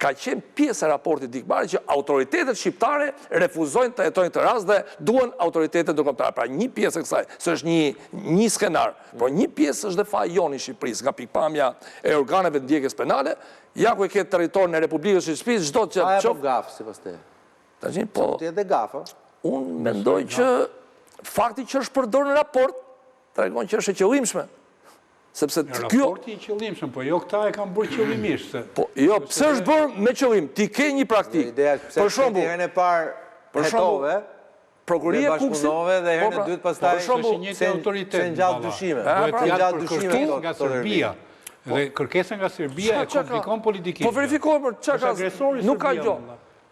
ka qenë pjesë e raportit Dikmari që autoritetet shqiptare refuzojnë të jetojnë këtë rast dhe duan autoritetet ndërkombëtare. Pra një pjesë e kësaj, së është një skenar, por një pjesë është dhe faji jonë i Shqipërisë, nga pikpamja e organeve të ndjekjes penale, ja ku e ketë territorin e Republikës së Shqipërisë, çdo që a e po gafë, sipas teje? Tash po ti edhe gafë. Unë mendoj që fakti që është përdorur në raport tregon që është e qëllimshme. Sepse raporti i qëllimshëm, po jo këta e kanë bërë qëllimisht. Po jo, pse është bërë me qëllim? Ti ke një praktikë. Për shembull, herën e parë hetove, prokuroria e Kuksit dhe herën e dytë pastaj është një autoritet. Se ngjatë dyshime. Duhet kërkesa nga Serbia. Dhe kërkesa nga Serbia e komplikon politikimin. Po verifikojmë çka nuk ka gjë.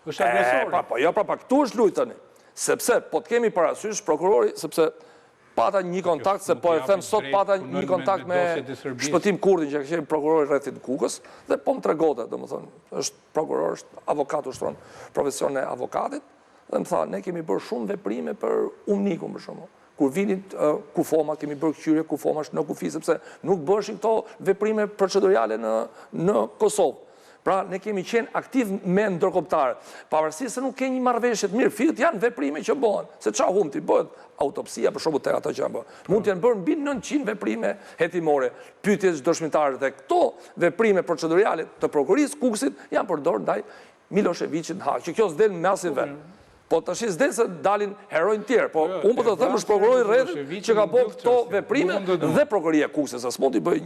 Është agresori. Po jo, këtu është lujë tani. Sepse po të kemi parasysh prokurori, sepse pata një kontakt, se po e them sot pata një kontakt me Shpëtim Kurdin, që ka qenë prokurori rrethit Kukës, dhe po më tregote, domethënë, është prokuror, është avokat, ushtron profesion e avokatit, dhe më tha, ne kemi bërë shumë veprime për Umnikun, për shembull. Kur vinin Kufoma, kemi bërë kqyrje Kufoma në kufi, sepse nuk bëshin këto veprime procedurale në Kosovë. Pra, ne kemi qenë aktiv me ndërkombëtar, pavarësisht se nuk ke një marrëveshje të mirë, fillt janë veprime që bëhen. Se çfarë humti bëhet autopsia për shembull tek ato që janë bërë. Mund të janë bërë mbi 900 veprime hetimore, pyetjes dëshmitarë dhe këto veprime procedurale të prokurisë Kukësit janë përdorur ndaj Miloševićit në Hag, që kjo s'del me asnjë vend. Po tash s'del se dalin heronj tjerë, po unë po të them është prokurori rreth që ka bërë këto veprime dhe prokuroria e Kukës, se s'mund t'i bëj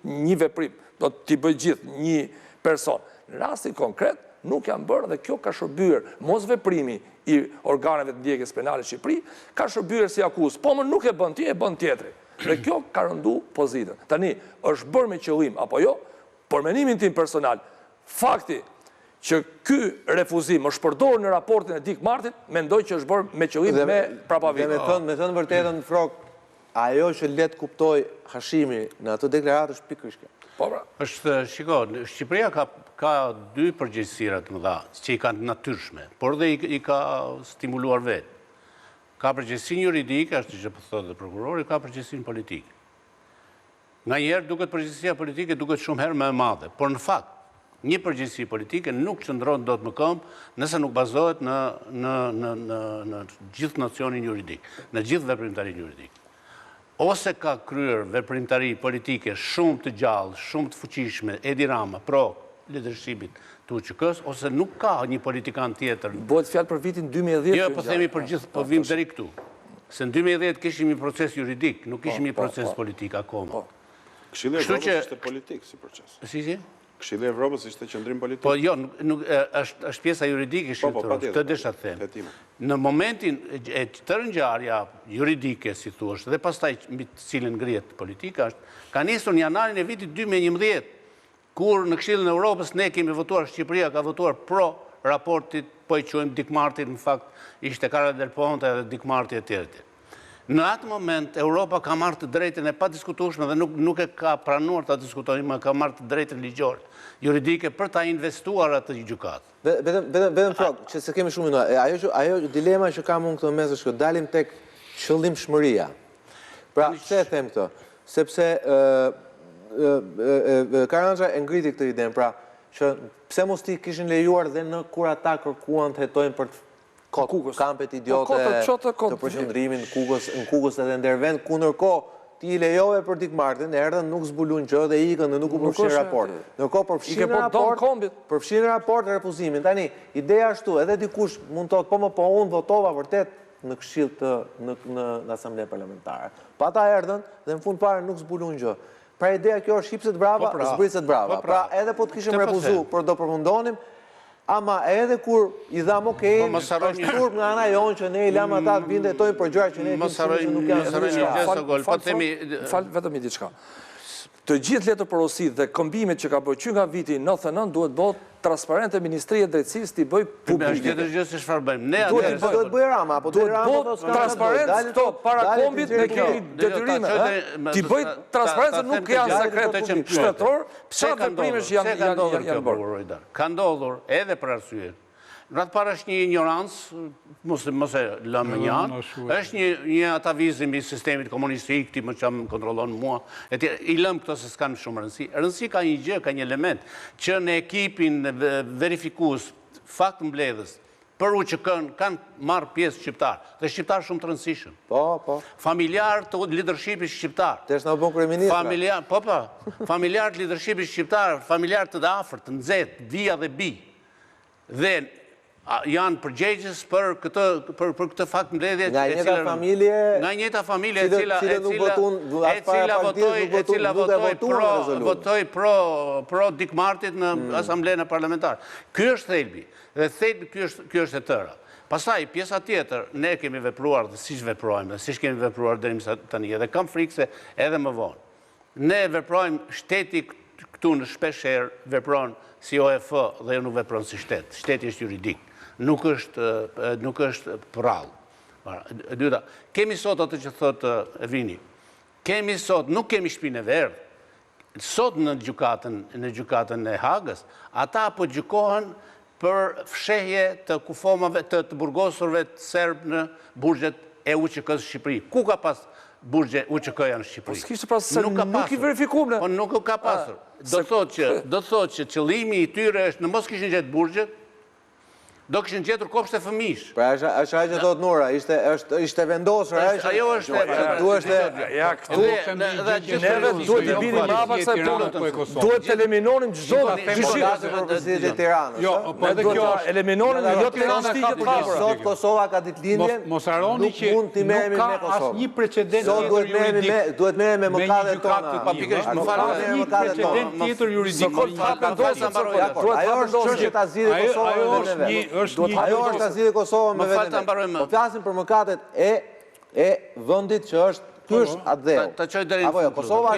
një veprim, do t'i bëj gjithë një person. Në rastin konkret, nuk janë bërë dhe kjo ka shërbyer mos veprimi i organeve të ndjekjes penale në Shqipëri, ka shërbyer si akuzë, po më nuk e bën ti, e bën tjetri. Dhe kjo ka rëndu pozitën. Tani, është bërë me qëllim, apo jo, për menimin tim personal, fakti që ky refuzim është përdorur në raportin e Dikmartit, mendoj që është bërë me qëllim me prapavim. Dhe me thënë vërtetën, Frok, ajo që let kuptoj Hashimi në ato deklaratë është pikërisht kjo. Shiko, Shqipëria ka dy përgjegjësirat më dha, që i kanë natyrshme, por dhe i ka stimuluar vetë. Ka përgjegjësinë juridike, ashtu që po thotë dhe prokurori, ka përgjegjësinë politike. Nga njerë duket përgjegjësia politike duket shumë herë më e madhe, por në fakt, një përgjegjësi politike nuk qëndron dot më këmbë nëse nuk bazohet në gjithë nocionin juridik, në gjithë veprimtarinë juridike. Ose ka kryer veprimtari politike shumë të gjallë, shumë të fuqishme, Edi Rama, pro leadershipit të UÇK-s, ose nuk ka një politikan tjetër. Bëhet fjalë për vitin 2010. Jo, po themi për gjithë, po vim deri këtu. Se në 2010 kishim një proces juridik, nuk kishim një proces politik akoma. Këshilli i Evropës ishte politik si proces. Si? Këshilli i Evropës ishte qendrim politik. Po jo, është pjesa juridike shqiptare, këtë desha të them. Në momentin e të ngjarja juridike, si thuash, dhe pastaj mbi të cilën ngrihet politika, ka nisur në janarin e vitit 2011, kur në Këshillin e Evropës ne kemi votuar, Shqipëria ka votuar pro raportit, po i quajmë Dikmartit, në fakt ishte Carla Del Ponte dhe Dikmarti e tjerë. Në atë moment, Europa ka marrë të drejtën e pa diskutueshme dhe nuk e ka pranuar ta diskutojë, më ka marrë të drejtën ligjore, juridike për ta investuar atë gjykatë. Vetëm Frok, që se kemi shumë minuta, ajo dilema që kam unë këto mes është që dalim tek qëllimshmëria. Pra, pse e them këto? Sepse Karanxha e ngriti këtë idenë, pra, që pse mos ti kishin lejuar dhe në kur ata kërkuan të hetojnë për kampet idiote të përqendrimin në Kukës edhe ndërvend, ku ndërkohë ti i lejove për Dikmartin, erdhën nuk zbulun gjë dhe ikën dhe nuk u përfshin raport. Ndërkohë përfshin raport refuzimin. Tani, ideja ashtu, edhe dikush mund të thotë, po unë votova vërtet në këshill në Asamblenë Parlamentare. Pa ata erdhën dhe në fund fare nuk zbulun gjë. Pra ideja kjo është hipset brava, zbriset brava. Pra edhe po të kishim refuzu, por do përfundonim, ama edhe kur i dham okej, është turp nga ana jonë që ne i lam ata të vinte jetojnë për gjëra që ne kemi nuk janë. Fal vetëm një diçka. Të gjithë letër porosit dhe këmbimet që ka bërë që nga viti 99 duhet bëhet transparente Ministria e Drejtësisë t'i bëj publike. Tjetër gjë se çfarë bëjmë. Duhet bëj Rama, apo duhet bëhet transparente këto para kombit dhe kemi detyrime. T'i bëj transparente nuk janë sekret shtetror, çfarë veprimesh janë bërë. Ka ndodhur edhe për arsye Në ratë parë është një ignorancë, mos e lëmë njanë, është një atavizim i sistemit komunistik, ti më që më kontrolon mua, i lëmë këto se s'kanë shumë rëndësi. Rëndësi ka një gjë, ka një element, që në ekipin verifikus, fakt mbledhës, për UÇK-n kanë marrë pjesë shqiptarë, dhe shqiptarë shumë të rëndësishëm. Po. Familjarë të leadershipit shqiptarë. Të është në bën kryeministra. Familjarë të leadershipit shqiptarë, familjarë të afërt, të nxehtë, vija dhe bi. Dhe janë përgjegjës për këtë fakt mbledhje. Nga njëta familje e cila votoi pro Dick Martit në asamblenë parlamentare. Ky është thelbi. Dhe thelbi ky është e tëra. Pastaj, pjesa tjetër, ne kemi vepruar dhe siç veprojmë, dhe siç kemi vepruar deri më tani, edhe kam frikë se edhe më vonë. Ne veprojmë, shteti këtu në shpeshherë vepron si OEF dhe nuk vepron si shtet. Shteti është juridik. Nuk është prall. Dyta, kemi sot atë që thotë Vini. Kemi sot, nuk kemi shtëpinë e verdhë. Sot në gjykatën e Hagës, ata po gjykohen për fshehje të kufomave të burgosurve të serbë në burgjet e UÇK-s Shqipëri. Ku ka pas burgje UÇK-ja në Shqipëri? Po s'kishte pas se nuk i verifikuam. Po nuk ka pasur. Do të thotë që qëllimi i tyre është në mos kishin gjetë burgjet, do kishin gjetur kopsht e fëmijësh. Pra është ajo që thotë Nora, ishte vendosur ajo. Ajo është. Ja këtu neve duhet të bini mbrapa kësaj pune. Duhet të eliminonim çdo dyshimë për presidentin e Tiranës. Jo, po edhe kjo eliminonim jo Tiranë stigje të hapura. Sot Kosova ka ditëlindjen. Mos harroni që nuk ka asnjë precedent juridik. Duhet merrem me mëkatet tona. Pikërisht nuk fare një precedent tjetër juridik. Ajo është çështje ta zgjidhë Kosova. Ajo është ta zgjidhë Kosovën me veten. Po flasim për mëkatet e vendit që është ky është atdheu. Apo jo, Kosova